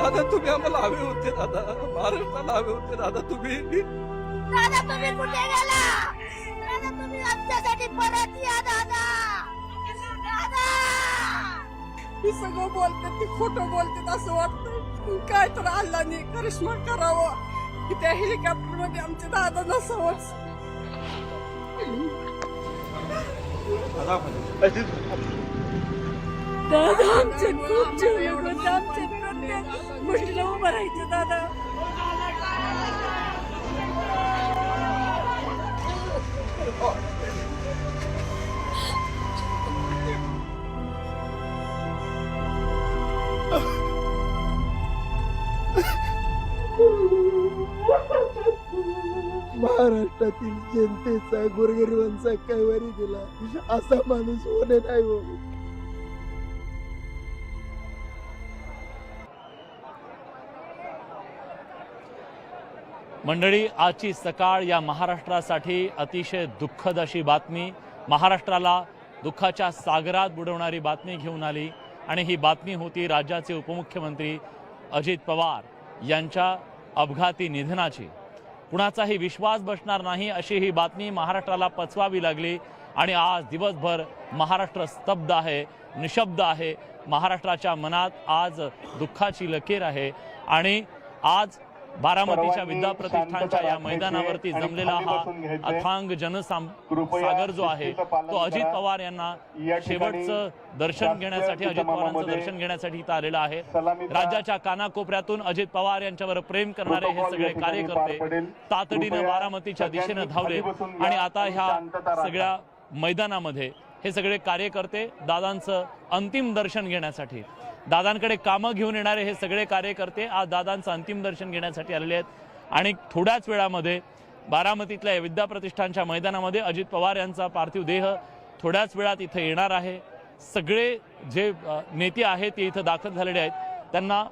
दादा तुम्ही आम्हाला हवे होते दादा, महाराष्ट्राला हवे होते दादा तुम्ही कुठे गेला दादा? तुम्ही आमच्यासाठी परत या दादा. दादा हे सगळं बोलतात ते खोटं बोलतात असं वाटतं. काय तर अल्लाने करिश्मा करावं की त्या हेलिकॉप्टर मध्ये आमचे दादा नसावंच. दादा आमचे खूप जीव लागत, आमच्या प्रत्येक गोष्टीला उभं राहायचं दादा. महाराष्ट्रातील जनतेचा गोरगरिबांचा कैवारी दिला असा माणूस होणे नाही हो. मंडळी, आजची सकाळ या महाराष्ट्रासाठी अतिशय दुःखद अशी बातमी, महाराष्ट्राला दुःखाच्या सागरात बुडवणारी बातमी घेऊन आली. आणि ही बातमी होती राज्याचे उपमुख्यमंत्री अजित पवार यांच्या अपघाती निधनाची. कुणाचाही विश्वास बसणार नाही अशी ही बातमी महाराष्ट्राला पचवावी लागली. आणि आज दिवसभर महाराष्ट्र स्तब्ध आहे, निशब्द आहे. महाराष्ट्राच्या मनात आज दुःखाची लकीर आहे. आणि आज बारामतीच्या विद्या प्रतिष्ठानच्या या मैदानावरती जमलेला हा अथांग जनसागर जो आहे तो अजित पवार यांना शेवटचं दर्शन घेण्यासाठी, अजित पवारांचं दर्शन घेण्यासाठी इथं आलेला आहे. राज्याच्या कानाकोपऱ्यातून अजित पवार यांच्यावर प्रेम करणारे हे सगळे कार्यकर्ते तातडीनं बारामतीच्या दिशेनं धावले. आणि आता ह्या सगळ्या मैदानामध्ये हे सगळे कार्यकर्ते दादांचं अंतिम दर्शन घेण्यासाठी, दादांकडे कामं घेऊन येणारे हे सगळे कार्यकर्ते आज दादांचं अंतिम दर्शन घेण्यासाठी आलेले आहेत. आणि थोड्याच वेळामध्ये बारामतीतल्या विद्या प्रतिष्ठानच्या मैदानामध्ये अजित पवार यांचा पार्थिव देह थोड्याच वेळात इथे येणार आहे. सगळे जे नेते आहेत ते इथं दाखल झालेले आहेत, त्यांना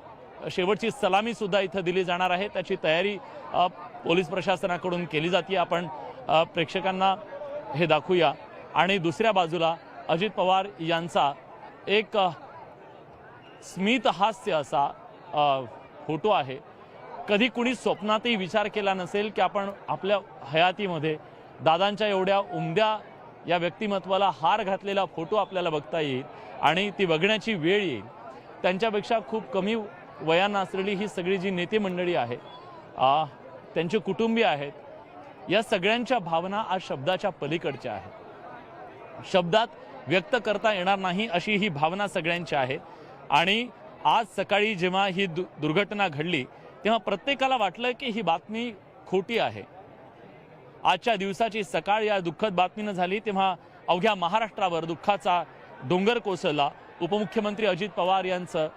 शेवटची सलामी सुद्धा इथं दिली जाणार आहे. त्याची तयारी पोलीस प्रशासनाकडून केली जाते. आपण प्रेक्षकांना हे दाखवूया. आणि दुसऱ्या बाजूला अजित पवार यांचा एक स्मित हास्य असा फोटो आहे. कधी कुणी स्वप्नातही विचार केला नसेल की आपण आपल्या हयातीमध्ये दादांच्या एवढ्या उमद्या या व्यक्तिमत्वाला हार घातलेला फोटो आपल्याला बघता येईल आणि ती बघण्याची वेळ येईल. त्यांच्यापेक्षा खूप कमी वयानं असलेली ही सगळी जी नेते मंडळी आहे, त्यांचे कुटुंबीय आहेत, या सगळ्यांच्या भावना आज शब्दाच्या पलीकडच्या आहेत. शब्दात व्यक्त करता येणार नाही अशी ही भावना सगळ्यांची आहे. आणि आज सकाळी जेव्हा ही दुर्घटना घडली तेव्हा प्रत्येकाला वाटलं की ही बातमी खोटी आहे. आजच्या दिवसाची सकाळ या दुःखद बातमीनं झाली तेव्हा अवघ्या महाराष्ट्रावर दुःखाचा डोंगर कोसळला. उपमुख्यमंत्री अजित पवार यांचं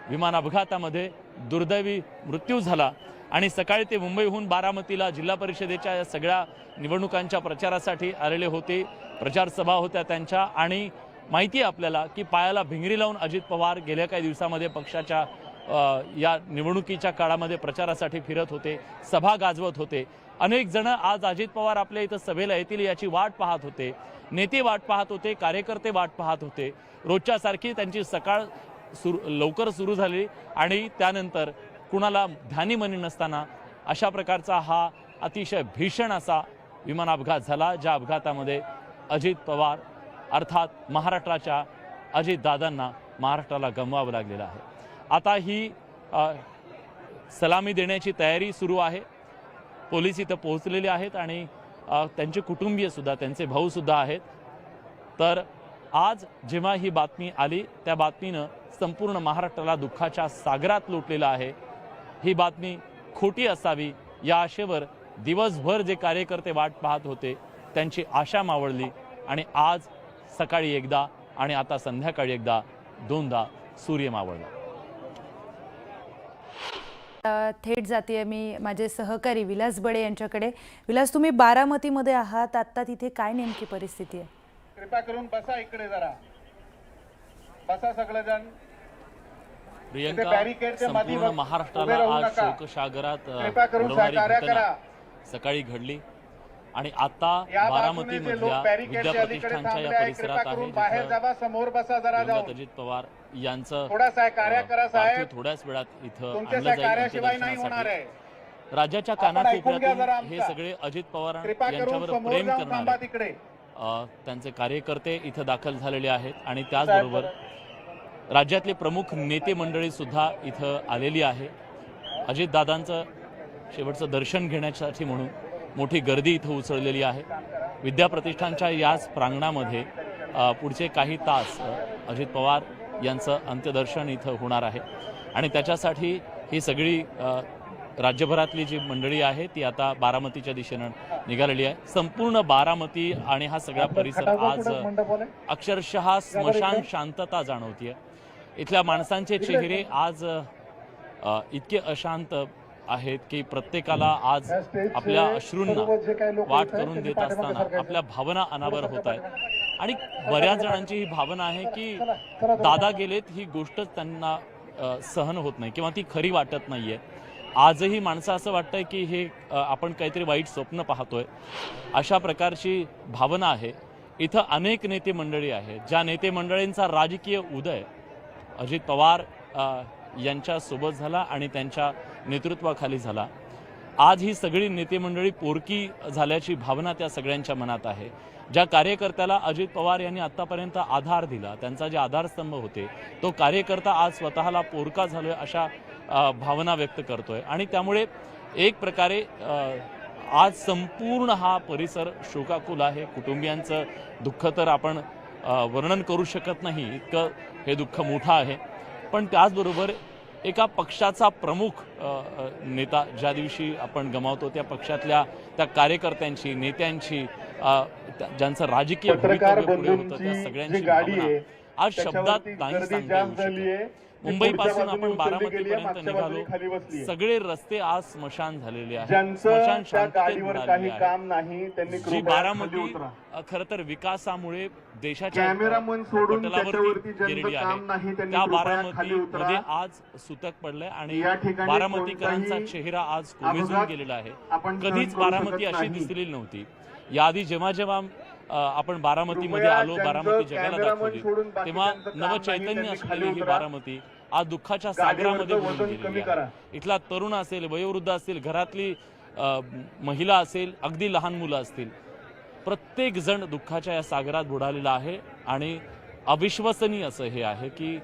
विमान अपघातामध्ये दुर्दैवी मृत्यू झाला. आणि सकाळी ते मुंबईहून बारामतीला जिल्हा परिषदेच्या या सगळ्या निवडणुकांच्या प्रचारासाठी आलेले होते. प्रचार सभा होत्या त्यांच्या. आणि माहिती आहे आपल्याला की पायाला भिंगरी लावून अजित पवार गेल्या काही दिवसामध्ये पक्षाच्या या निवडणुकीच्या काळामध्ये प्रचारासाठी फिरत होते, सभा गाजवत होते. अनेक जण आज अजित पवार आपल्या इथं सभेला येतील याची वाट पाहत होते. नेते वाट पाहत होते, कार्यकर्ते वाट पाहत होते. रोजच्या सारखी त्यांची सकाळ लवकर सुरू झाली. आणि त्यानंतर कुणाला ध्यानीमनी नसताना अशा प्रकारचा हा अतिशय भीषण असा विमान अपघात झाला, ज्या अपघातामध्ये अजित पवार अर्थात महाराष्ट्राच्या अजित दादांना महाराष्ट्राला गमवावं लागलेलं आहे. आता ही सलामी देण्याची तयारी सुरू आहे. पोलीस इथं पोहोचलेले आहेत आणि त्यांचे कुटुंबीय सुद्धा, त्यांचे भाऊ सुद्धा आहेत. तर आज जेव्हा ही बातमी आली त्या बातमीनं संपूर्ण महाराष्ट्राला दुःखाच्या सागरात लोटलेलं आहे. ही बातमी खोटी असावी या आशेवर दिवसभर जे कार्यकर्ते वाट पाहत होते त्यांची आशा मावळली. आणि आज सकाळी एकदा आणि आता संध्याकाळी एकदा, दोनदा सूर्य मावळला. थेट जाते मी माझे सहकारी विलास बडे यांच्याकडे. विलास, तुम्ही बारामतीमध्ये आहात, आता तिथे काय नेमकी परिस्थिती आहे? कृपा करून बसा इकडे, जरा बसा सगळेजण. प्रियंका, संपूर्ण महाराष्ट्राला आज शोकसागरात बुडवणारी घटना सकाळी घडली. आणि आता या बारामती बाजूने जे मधल्या लोक बॅरिकेडच्या विद्या अलीकडे प्रतिष्ठानच्या थांबले या आहे, कृपा परिसरात करून आहे बाहेर जिथं जावा, समोर बसा जरा दिवंगत जाऊन. अजित पवार यांचं थोडासा आहे, कार्य करा पार्थिव साहेब. थोड्याच वेळात इथं तुमच्या आणलं जाईल कार्याशिवाय नाही होणार अंत्यदर्शनासाठी. आहे. राज्याच्या आपण ऐकून घ्या जरा कानाकोपऱ्यातून हे आमचा. सगळे अजित पवार कृपा करून यांच्यावर समोर प्रेम जाऊन थांबा करणारे तिकडे. त्यांचे कार्यकर्ते इथं दाखल झालेले आहेत आणि त्याचबरोबर राज्यातले प्रमुख नेते मंडळी सुद्धा इथं आलेली आहे. अजितदादांचं शेवटचं दर्शन घेण्यासाठी म्हणून मोठी गर्दी इथं उसळलेली आहे. विद्या प्रतिष्ठानच्या याच प्रांगणामध्ये पुढचे काही तास अजित पवार यांचं अंत्यदर्शन इथं होणार आहे आणि त्याच्यासाठी ही सगळी राज्यभरातली जी मंडळी आहे ती आता बारामतीच्या दिशेनं निघालेली आहे. संपूर्ण बारामती आणि हा सगळा परिसर आज अक्षरशः स्मशान शांतता जाणवतीये. इथल्या माणसांचे चेहरे आज इतके अशांत आहेत की प्रत्येकाला आज आपल्या अश्रूंना वाट करून देत असताना आपल्या भावना अनावर होत आहेत आणि बऱ्याच जणांची ही भावना आहे की दादा गेलेत ही गोष्ट त्यांना सहन होत नाही किंवा ती खरी वाटत नाहीये. आजही माणसं असं वाटतंय की हे आपण काहीतरी वाईट स्वप्न पाहतोय, अशा प्रकारची भावना आहे. इथं अनेक नेते मंडळी आहेत ज्या नेते मंडळींचा राजकीय उदय अजित पवार यांच्या सोबत झाला आणि त्यांच्या नेतृत्वाखाली झाला. आज ही सगळी नेते मंडळी पोरकी झाल्याची भावना त्या सगळ्यांच्या मनात आहे. ज्या कार्यकर्त्याला अजित पवार यांनी आतापर्यंत आधार दिला, त्यांचा जे आधारस्तंभ होते, तो कार्यकर्ता आज स्वतःला पोरका झालोय अशा भावना व्यक्त करतोय आणि त्यामुळे एक प्रकारे आज संपूर्ण हा परिसर शोकाकुल आहे. कुटुंबियांचं दुःख तर आपण वर्णन करू शकत नाही, इतकं हे दुःख मोठं आहे. पण त्याचबरोबर एका पक्षाचा प्रमुख नेता ज्या दिवशी आपण गमावतो त्या पक्षातल्या त्या कार्यकर्त्यांची, नेत्यांची, ज्यांचं राजकीय भवितव्य पुढे होतं त्या सगळ्यांची भावना आज शब्दात नाही सांगता येऊ शकत. मुंबईपासून आपण बारामतीपर्यंत निघालो, सगळे रस्ते आज स्मशान झालेले आहेत. स्मशान शांततेत बुडालेले आहेत. जी बारामती खरं तर विकासामुळे देशाच्या पटलावरती गेलेली आहे, त्या बारामतीमध्ये आज सुतक पडलंय आणि बारामतीकरांचा चेहरा आज कोमेजून गेलेला आहे. कधीच बारामती अशी दिसलेली नव्हती. याआधी जेव्हा जेव्हा आपण बारामतीमध्ये आलो, बारामती जगाला दाखवली, तेव्हा नवचैतन्य असलेली ही बारामती आज दुःखाच्या सागरामध्ये बुडून गेलेली आहे. इथला तरुण असेल, वयोवृद्ध असेल, घरातली महिला असेल, अगदी लहान मुलं असतील, प्रत्येक जण दुःखाच्या या सागरात बुडालेला आहे. आणि अविश्वसनीय असं हे आहे की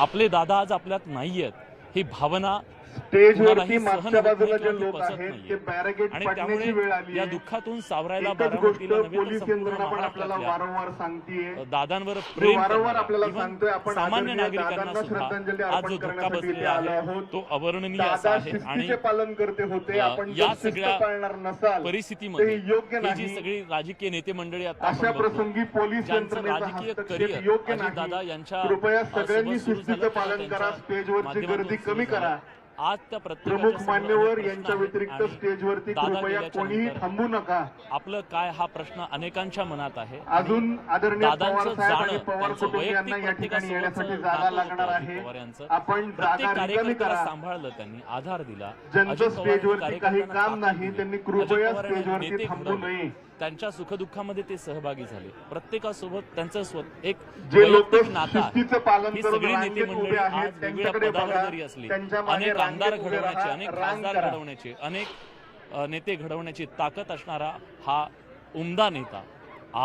आपले दादा आज आपल्यात नाहीयेत, ही भावना स्टेजवरती मागच्या बाजूला जे लोक आहेत ते बॅरिकेड पाडण्याची वेळ आली या आहे. दुःखातून सावरायला एकच गोष्ट पोलीस यंत्रणा पण आपल्याला वारंवार सांगतेय, दादांवर प्रेम वारंवार आपल्याला करणाऱ्या, सांगतोय आपण सामान्य आदरणीय नागरिकांना दादांना सुद्धा श्रद्धांजली आज अर्पण जो धक्का करण्यासाठी इथे बसलेला आलो आहे आहोत. तो अवर्णनीय असा दादा आहे. आणि शिस्तीचे पालन करते होते, आपण या जर शिस्त सगळ्या पाळणार नसाल परिस्थितीमध्ये ते योग्य ही जी नाही. सगळी राजकीय नेते मंडळी आता अशा आपण बघतो, प्रसंगी पोलीस ज्यांचं यंत्रणेचा राजकीय हस्तक्षेप करिअर योग्य दादा नाही. यांच्या कृपया सगळ्यांनी सोबत सुरू शिस्तीचं झालं, पालन त्यांच्या करा, स्टेजवरची माध्यमातून गर्दी सुरू कमी झालं. करा. आज त्या प्रमुख प्रत्येकाच्या मान्यवर समोर यांच्या प्रश्न आहेत व्यतिरिक्त आणि स्टेजवरती दादा कृपया गेल्याच्या कोणीही नंतर थांबू नका. आपलं काय हा प्रश्न अनेकांच्या मनात आहे. अजून आदरणीय दादांचं पवार साहेब आणि जाणं, पवार त्यांचं कुटुंबियांना वैयक्तिक या ठिकाणी येण्यासाठी प्रत्येकासोबतचं जागा नातं लागणार होतं आहे. अजित पवार यांचं. आपण प्रत्येक जागा रिकामी कार्यकर्त्याला करा. सांभाळलं, त्यांनी आधार दिला. ज्यांचं अजित पवारांनी स्टेजवरती काही कार्यकर्त्यांना काम ताकद नाही दिली. त्यांनी अजित कृपया पवारांनी स्टेजवरती नेते थांबू घडवले. नये. त्यांच्या सुखदुःखामध्ये ते सहभागी झाले. प्रत्येकासोबत त्यांचं एक जे लोक वैयक्तिक नातं आहे. शिस्तीचं पालन ही करून सगळी नेते रांगेत मंडळी उभे आज आहेत वेगवेगळ्या त्यांच्याकडे पदावर बघा, जरी असली, त्यांच्या मागे अनेक आमदार रांगेत उभे घडवण्याची, राहा, अनेक रांग खासदार करा. घडवण्याची, अनेक नेते घडवण्याची ताकद असणारा हा उमदा नेता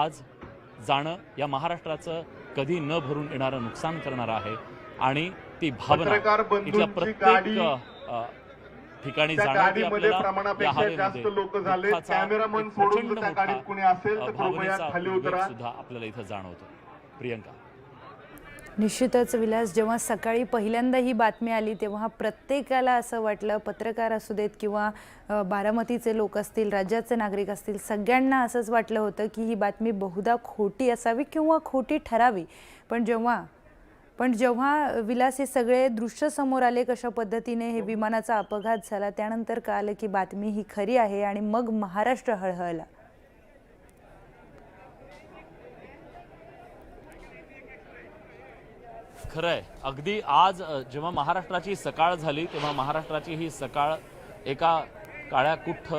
आज जाणं या महाराष्ट्राचं कधी न भरून येणारं नुकसान करणार आहे. आणि ती भावना पत्रकार इथल्या बंधूंची प्रत्येक गाडी, ठिकाणी त्या जाणवते गाडीमध्ये आपल्याला. या प्रमाणापेक्षा जास्त हवेमध्ये लोक झाले. दुःखाचा कॅमेरामन एक सोडून प्रचंड जर त्या मोठा, गाडीत कोणी असेल तर कृपया भावनेचा खाली उद्रेक उतरा. सुद्धा आपल्याला इथं जाणवतो. प्रियंका. निश्चितच विलास, जेव्हा सकाळी पहिल्यांदा ही बातमी आली तेव्हा प्रत्येकाला असं वाटलं, पत्रकार असू देत किंवा बारामतीचे लोक असतील, राज्याचे नागरिक असतील, सगळ्यांना असंच वाटलं होतं की ही बातमी बहुधा खोटी असावी किंवा खोटी ठरावी. पण जेव्हा विलास हे सगळे दृश्य समोर आले, कशा पद्धतीने हे विमानाचा अपघात झाला, त्यानंतर कळालं की बातमी ही खरी आहे आणि मग महाराष्ट्र हळहळला. खरंय, अगदी आज जेव्हा महाराष्ट्राची सकाळ झाली तेव्हा महाराष्ट्राची ही सकाळ एका काळ्या कुठ्ठ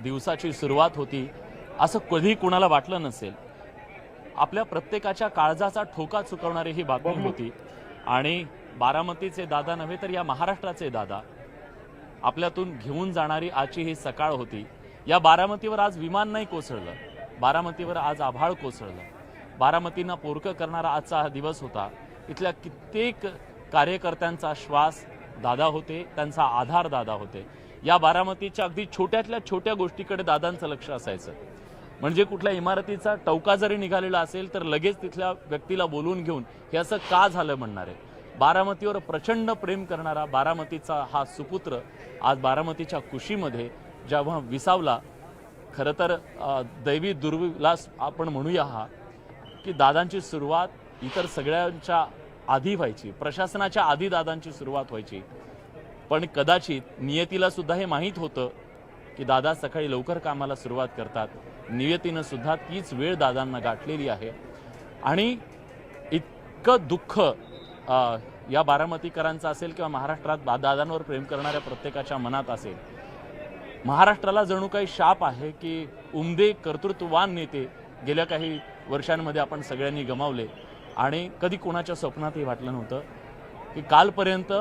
दिवसाची सुरुवात होती. असं कधी कुणाला वाटलं नसेल. आपल्या प्रत्येकाच्या काळजाचा ठोका चुकवणारी ही बातमी होती आणि बारामतीचे दादा नव्हे तर या महाराष्ट्राचे दादा आपल्यातून घेऊन जाणारी आजची ही सकाळ होती. या बारामतीवर आज विमान नाही कोसळलं, बारामतीवर आज आभाळ कोसळलं. बारामतींना पोरकं करणारा आजचा हा दिवस होता. इथल्या कित्येक कार्यकर्त्यांचा श्वास दादा होते, त्यांचा आधार दादा होते. या बारामतीच्या अगदी छोट्यातल्या छोट्या गोष्टीकडे दादांचं लक्ष असायचं. म्हणजे कुठल्या इमारतीचा टवका जरी निघालेला असेल तर लगेच तिथल्या व्यक्तीला बोलवून घेऊन हे असं का झालं म्हणणारे. बारामतीवर प्रचंड प्रेम करणारा बारामतीचा हा सुपुत्र आज बारामतीच्या कुशीमध्ये जेव्हा विसावला, खरं तर दैवी दुर्विलास आपण म्हणूया हा, की दादांची सुरुवात इतर सगळ्यांच्या आधी व्हायची, प्रशासनाच्या आधी दादांची सुरुवात व्हायची. पण कदाचित नियतीला सुद्धा हे माहीत होतं की दादा सकाळी लवकर कामाला सुरुवात करतात. नियतीनं सुद्धा तीच वेळ दादांना गाठलेली आहे आणि इतकं दुःख या बारामतीकरांचं असेल किंवा महाराष्ट्रात दादांवर प्रेम करणाऱ्या प्रत्येकाच्या मनात असेल. महाराष्ट्राला जणू काही शाप आहे की उमदे कर्तृत्ववान नेते गेल्या काही वर्षांमध्ये आपण सगळ्यांनी गमावले आणि कधी कोणाच्या स्वप्नातही वाटलं नव्हतं की कालपर्यंत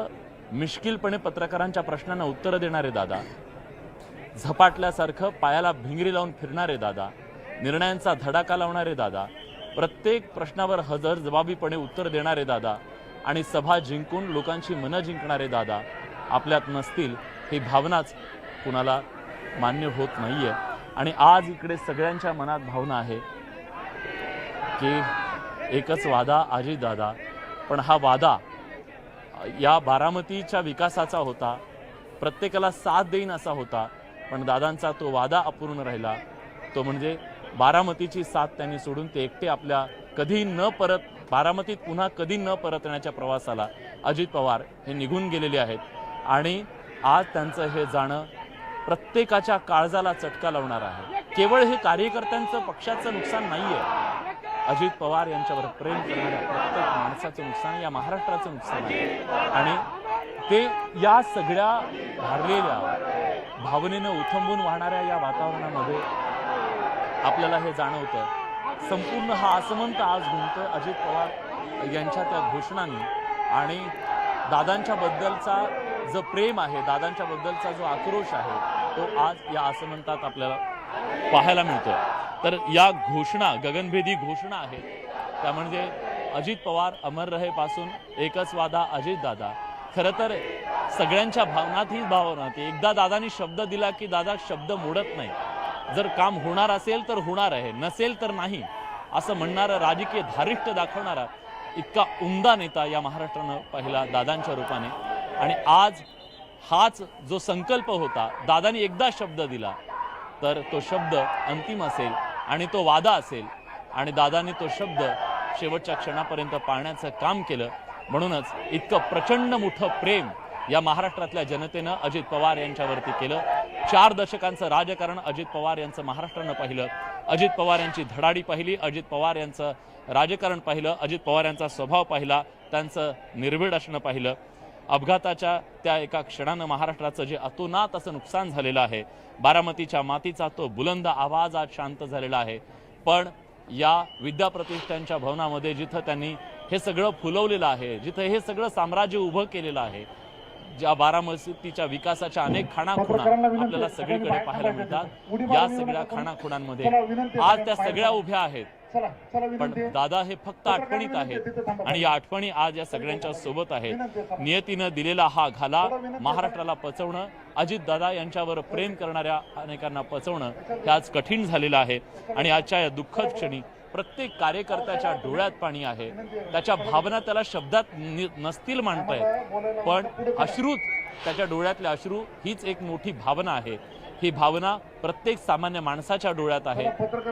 मिश्किलपणे पत्रकारांच्या प्रश्नांना उत्तरं देणारे दादा, झपाटल्यासारखं पायाला भिंगरी लावून फिरणारे दादा, निर्णयांचा धडाका लावणारे दादा, प्रत्येक प्रश्नावर हजरजबाबीपणे उत्तर देणारे दादा आणि सभा जिंकून लोकांची मनं जिंकणारे दादा आपल्यात नसतील ही भावनाच कुणाला मान्य होत नाहीये. आणि आज इकडे सगळ्यांच्या मनात भावना आहे की एकच वादा अजित दादा, पण हा वादा या बारामतीच्या विकासाचा होता, प्रत्येकाला साथ देईन असा होता. पण दादांचा तो वादा अपूर्ण राहिला, तो म्हणजे बारामतीची साथ त्यांनी सोडून ते एकटे आपल्या कधी न परत बारामतीत पुन्हा कधी न परतण्याच्या प्रवासाला अजित पवार हे निघून गेलेले आहेत. आणि आज त्यांचं हे जाणं प्रत्येकाच्या काळजाला चटका लावणार आहे. केवळ हे कार्यकर्त्यांचं पक्षाचं नुकसान नाही आहे, अजित पवार यांच्यावर प्रेम करणाऱ्या प्रत्येक माणसाचं नुकसान, या महाराष्ट्राचं नुकसान आहे. आणि ते या सगळ्या भारलेल्या भावनेनं उथंबून वाहणाऱ्या या वातावरणामध्ये आपल्याला हे जाणवतं. संपूर्ण हा आसमंत आज घुमतोय अजित पवार यांच्या त्या घोषणांनी आणि दादांच्या बद्दलचा जो प्रेम आहे, दादांच्या बद्दलचा जो आक्रोश आहे तो आज या आसमंतात आपल्याला पाहायला मिळतोय. तर या घोषणा गगनभेदी घोषणा आहेत, त्या म्हणजे अजित पवार अमर रहे पासून एकच वादा अजित दादा. खरं तर सगळ्यांच्या भावनात हीच भावना होती. एकदा दादांनी शब्द दिला की दादा शब्द मोडत नाही. जर काम होणार असेल तर होणार आहे, नसेल तर नाही असं म्हणणारा, राजकीय धारिष्ट्य दाखवणारा इतका उमदा नेता या महाराष्ट्रानं पाहिला दादांच्या रूपाने. आणि आज हाच जो संकल्प होता, दादांनी एकदा शब्द दिला तर तो शब्द अंतिम असेल आणि तो वादा असेल आणि दादांनी तो शब्द शेवटच्या क्षणापर्यंत पाळण्याचं काम केलं. म्हणूनच इतकं प्रचंड मोठं प्रेम या महाराष्ट्रातल्या जनतेनं अजित पवार यांच्यावरती केलं. 4 दशकांचं राजकारण अजित पवार यांचं महाराष्ट्रानं पाहिलं, अजित पवार यांची धडाडी पाहिली, अजित पवार यांचं राजकारण पाहिलं, अजित पवार यांचा स्वभाव पाहिला, त्यांचं निर्भीड असणं पाहिलं. अपघाताच्या त्या एका क्षणानं महाराष्ट्राचं जे अतोनात असं नुकसान झालेलं आहे, बारामतीच्या मातीचा तो बुलंद आवाज आज शांत झालेला आहे. पण या विद्याप्रतिष्ठानच्या भवनामध्ये जिथं त्यांनी हे सगळं फुलवलेलं आहे, जिथं हे सगळं साम्राज्य उभं केलेलं आहे, ज्या बारामतीच्या विकासाच्या अनेक खाणाखुणा आपल्याला सगळीकडे पाहायला मिळतात, या सगळ्या खाणाखुणांमध्ये आज त्या सगळ्या उभ्या आहेत. पण दादा हे फक्त आठवणीत आहेत आणि या आठवणी आज या सगळ्यांच्या सोबत आहेत. नियतीनं दिलेला हा घाला महाराष्ट्राला पचवणं, अजित दादा यांच्यावर प्रेम करणाऱ्या अनेकांना पचवणं हे आज कठीण झालेलं आहे. आणि आजच्या या दुःखद क्षणी प्रत्येक कार्यकर्त्याच्या डोळ्यात पाणी आहे. त्याच्या भावना त्याला शब्दात नसतील मांडता येत, पण अश्रूत, त्याच्या डोळ्यातले अश्रू हीच एक मोठी भावना आहे. ही भावना प्रत्येक सामान्य माणसाच्या डोळ्यात आहे.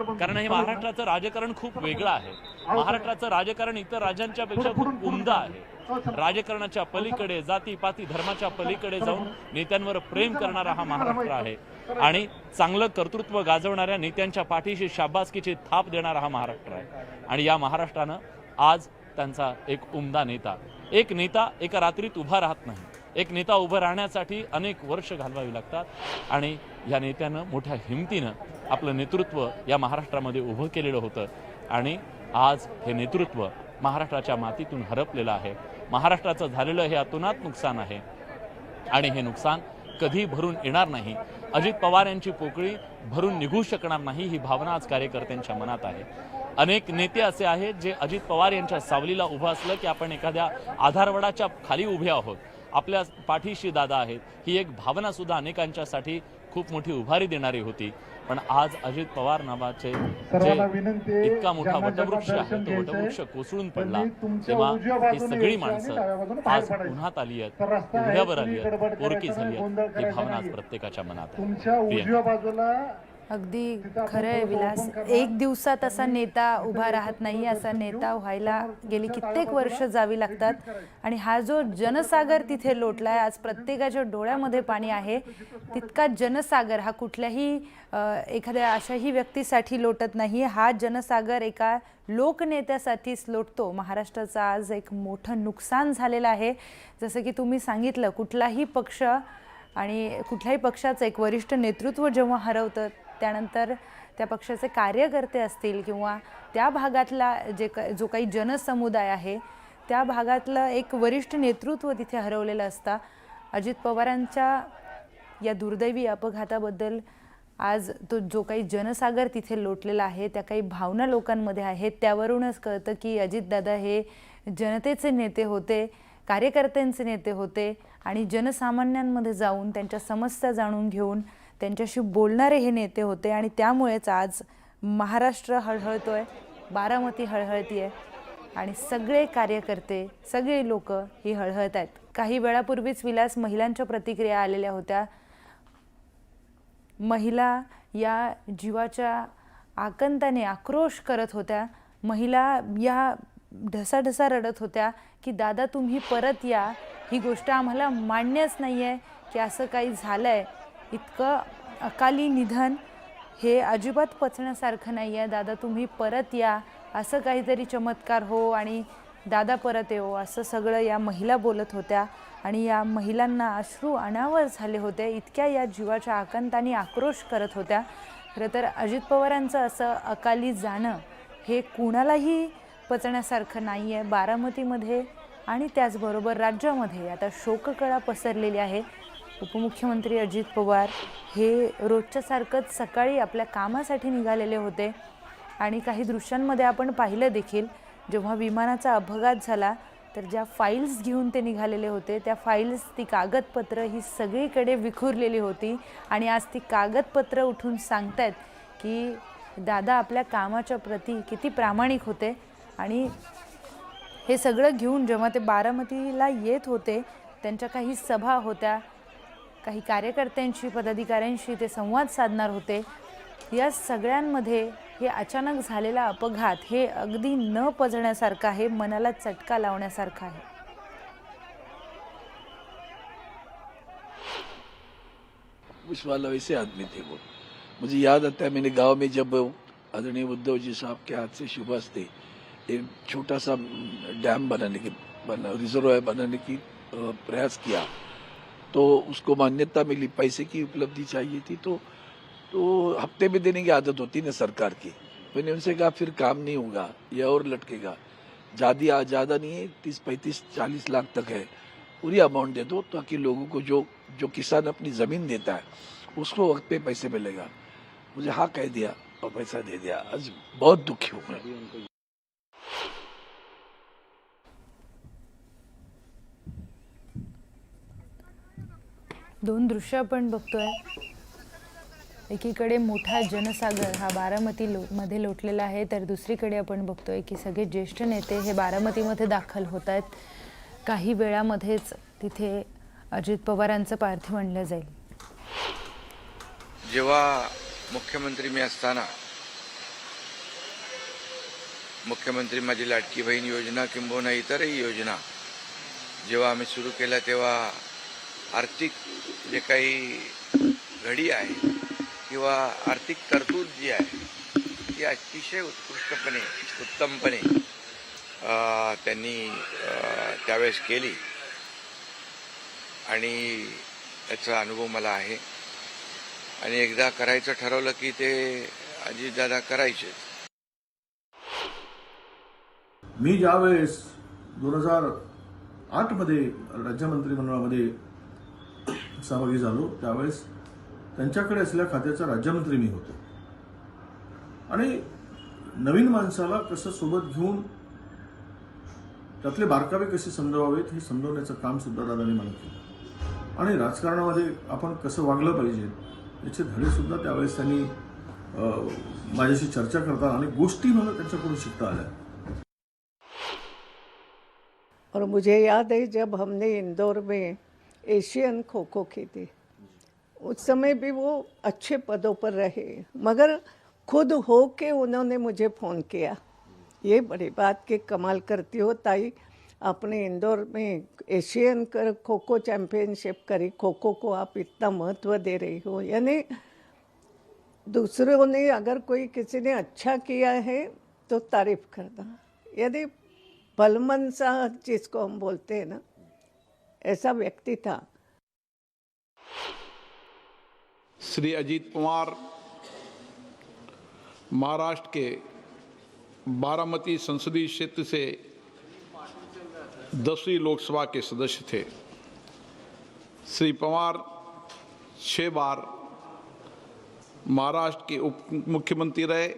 कारण हे महाराष्ट्राचं राजकारण खूप वेगळं आहे. महाराष्ट्राचं राजकारण इतर राज्यांच्या पेक्षा खूप उमदा आहे. राजकारणाच्या पलीकडे, जातीपाती धर्माच्या पलीकडे जाऊन नेत्यांवर प्रेम करणारा हा महाराष्ट्र आहे आणि चांगलं कर्तृत्व गाजवणाऱ्या नेत्यांच्या पाठीशी शाबासकीची थाप देणारा हा महाराष्ट्र आहे. आणि या महाराष्ट्रानं आज त्यांचा एक उमदा नेता, एक नेता एका रात्रीत उभा राहत नाही. एक नेता उभं राहण्यासाठी अनेक वर्ष घालवावी लागतात आणि या नेत्यानं मोठ्या हिमतीनं आपलं नेतृत्व या महाराष्ट्रामध्ये उभं केलेलं होतं आणि आज हे नेतृत्व महाराष्ट्राच्या मातीतून हरपलेलं आहे. महाराष्ट्राचं झालेलं हे अतोनात नुकसान आहे आणि हे नुकसान कधी भरून येणार नाही. अजित पवार यांची पोकळी भरून निघू शकणार नाही ही भावना आज कार्यकर्त्यांच्या मनात आहे. अनेक नेते असे आहेत जे अजित पवार यांच्या सावलीला उभं असलं की आपण एखाद्या आधारवडाच्या खाली उभे आहोत, आपल्या पाठीशी दादा आहेत, ही एक भावना सुद्धा अनेकांच्यासाठी खूप मोठी उभारी देणारी होती. पण आज अजित पवार नावाचे जे इतका मोठा वटवृक्ष आहे तो वटवृक्ष कोसळून पडला तेव्हा ही सगळी माणसं आज उन्हात आली आहेत, उघड्यावर आली आहेत, पोरकी झाली आहेत, ही भावना आज प्रत्येकाच्या मनात आहे. अगदी खरं आहे विलास. एक दिवसात असा नेता उभा राहत नाही. असा नेता व्हायला गेली कित्येक वर्ष जावी लागतात आणि हा जो जनसागर तिथे लोटलाय, आज प्रत्येकाच्या डोळ्यामध्ये पाणी आहे. तितका जनसागर हा कुठल्याही एखाद्या अशाही व्यक्तीसाठी लोटत नाही. हा जनसागर एका लोकनेत्यासाठीच लोटतो. महाराष्ट्राचं आज एक मोठं नुकसान झालेलं आहे. जसं की तुम्ही सांगितलं, कुठलाही पक्ष आणि कुठल्याही पक्षाचं एक वरिष्ठ नेतृत्व जेव्हा हरवतं त्यानंतर त्या पक्षाचे कार्यकर्ते असतील किंवा त्या भागातला जो काही जनसमुदाय आहे त्या भागातलं एक वरिष्ठ नेतृत्व तिथे हरवलेलं असतं. अजित पवारांच्या या दुर्दैवी अपघाताबद्दल आज तो जो काही जनसागर तिथे लोटलेला आहे, त्या काही भावना लोकांमध्ये आहेत, त्यावरूनच कळतं की अजितदादा हे जनतेचे नेते होते, कार्यकर्त्यांचे नेते होते आणि जनसामान्यांमध्ये जाऊन त्यांच्या समस्या जाणून घेऊन त्यांच्याशी बोलणारे हे नेते होते. आणि त्यामुळेच आज महाराष्ट्र हळहळतोय, बारामती हळहळती आहे आणि सगळे कार्यकर्ते, सगळे लोक ही हळहळत आहेत. काही वेळापूर्वीच विलास महिलांच्या प्रतिक्रिया आलेल्या होत्या. महिला या जीवाच्या आकंताने आक्रोश करत होत्या. महिला या ढसाढसा रडत होत्या की दादा तुम्ही परत या, ही गोष्ट आम्हाला मान्यच नाही आहे की असं काही झालं आहे. इतकं अकाली निधन हे अजिबात पचण्यासारखं नाही आहे. दादा तुम्ही परत या, असं काहीतरी चमत्कार हो आणि दादा परत येऊ, असं सगळं या महिला बोलत होत्या. आणि या महिलांना अश्रू अनावर झाले होते, इतक्या या जीवाच्या आकंताने आक्रोश करत होत्या. खरं तर अजित पवारांचं असं अकाली जाणं हे कुणालाही पचण्यासारखं नाही आहे. बारामतीमध्ये आणि त्याचबरोबर राज्यामध्ये आता शोककळा पसरलेली आहे. उपमुख्यमंत्री अजित पवार हे रोजच्यासारखंच सकाळी आपल्या कामासाठी निघालेले होते आणि काही दृश्यांमध्ये आपण पाहिलं देखील, जेव्हा विमानाचा अपघात झाला तर ज्या फाईल्स घेऊन ते निघालेले होते त्या फाईल्स, ती कागदपत्र ही सगळीकडे विखुरलेली होती. आणि आज ती कागदपत्र उठून सांगतायत की दादा आपल्या कामाच्या प्रती किती प्रामाणिक होते. आणि हे सगळं घेऊन जेव्हा ते बारामतीला येत होते, त्यांच्या काही सभा होत्या, काही कार्यकर्त्यांशी, पदाधिकाऱ्यांशी ते संवाद साधणार होते. या सगळ्यांमध्ये हे अचानक झालेला अपघात हे अगदी न पचण्यासारखं आहे, मनाला चटका लावण्यासारखं आहे. पुलिस वाला वैसे आदमी थे वो. मुझे याद आता है मैंने गांव में जब आदरणीय उद्धव जी साहब के हाथ से शुभ हस्ते एक छोटा सा डैम रिजर्वायर बनाने की प्रयास किया तो उसको मान्यता मिली, पैसे की उपलब्धि चाहिए थी तो हफ्ते में देने की आदत होती ना सरकार की. मैंने उनसे कहा फिर काम नहीं होगा, ये और लटकेगा, ज़्यादा नहीं है, 30-35-40 लाख तक है, पूरी अमाउंट दे दो ताकि लोगों को जो किसान अपनी ज़मीन देता है उसको वक्त पे पैसे मिलेगा. मुझे हाँ कह दिया और पैसा दे दिया. आज बहुत दुखी हूँ मैं. दोन दृश्य आपण बघतोय. एकीकडे मोठा जनसागर हा बारामती मध्ये लोटलेला आहे, तर दुसरीकडे आपण बघतोय की सगळे ज्येष्ठ नेते हे बारामतीमध्ये दाखल होत आहेत. काही वेळामध्येच तिथे अजित पवारांचं पार्थिव आणलं जाईल. जेव्हा मुख्यमंत्री मी असताना मुख्यमंत्री माझी लाडकी बहीण योजना किंबहुना इतरही योजना जेव्हा आम्ही सुरू केल्या तेव्हा आर्थिक जे काही घडी आहे किंवा आर्थिक तरतूद जी आहे ती अतिशय उत्तमपणे त्यांनी त्यावेळेस केली आणि त्याचा अनुभव मला आहे. आणि एकदा करायचं ठरवलं की ते अजितदादा करायचे. मी ज्यावेळेस 2008 मध्ये राज्य मंत्रिमंडळामध्ये सहभागी झालो त्यावेळेस त्यांच्याकडे असलेल्या खात्याचा राज्यमंत्री मी होतो आणि नवीन माणसाला कसं सोबत घेऊन त्यातले बारकावे कसे समजवावेत हे समजवण्याचं काम सुद्धा दादांनी मला केलं आणि राजकारणामध्ये आपण कसं वागलं पाहिजे याचे धडे सुद्धा त्यावेळेस त्यांनी माझ्याशी चर्चा करता आणि गोष्टी मला त्यांच्याकडून शिकता आल्या. और मुझे याद है जब हमने इंदौर में एशियन खो खो की थी, उस समय भी वो अच्छे पदों पर रहे, मगर खुद हो के उन्होंने मुझे फ़ोन किया. ये बड़ी बात कि कमाल करती हो ताई, आपने इंदौर में एशियन खो खो चैम्पियनशिप करी, खो खो को आप इतना महत्व दे रही हो. यानी दूसरों ने अगर कोई किसी ने अच्छा किया है तो तारीफ करना, यानी भलमन सा जिसको हम बोलते हैं ना, ऐसा व्यक्ति था. श्री अजीत पवार महाराष्ट्र के बारामती संसदीय क्षेत्र से 10वीं लोकसभा के सदस्य थे. श्री पवार 6 बार महाराष्ट्र के उप मुख्यमंत्री रहे.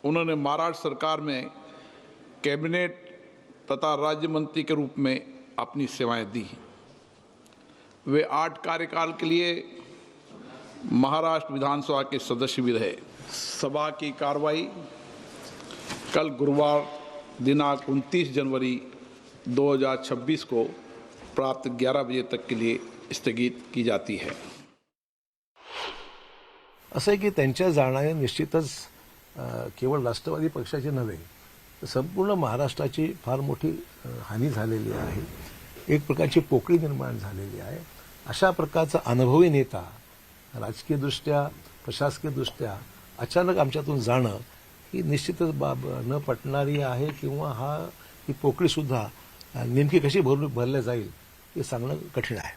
उन्होंने महाराष्ट्र सरकार में कैबिनेट तथा राज्य मंत्री के रूप में अपनी सेवाएं दी. वे 8 कार्यकाल के लिए महाराष्ट्र विधानसभा के सदस्य भी रहे. सभा की कार्रवाई कल गुरुवार दिनांक 29 जनवरी 2026 को प्राप्त 11 बजे तक के लिए स्थगित की जाती है. असं आहे की त्यांच्या जाण्याने निश्चितच केवळ राष्ट्रवादी पक्षाची नव्हे तर संपूर्ण महाराष्ट्राची फार मोठी हानी झालेली आहे. एक प्रकारची पोकळी निर्माण झालेली आहे. अशा प्रकारचा अनुभवी नेता राजकीयदृष्ट्या प्रशासकीयदृष्ट्या अचानक आमच्यातून जाणं ही निश्चितच बाब न पटणारी आहे किंवा ही पोकळीसुद्धा नेमकी कशी भरल्या जाईल हे सांगणं कठीण आहे.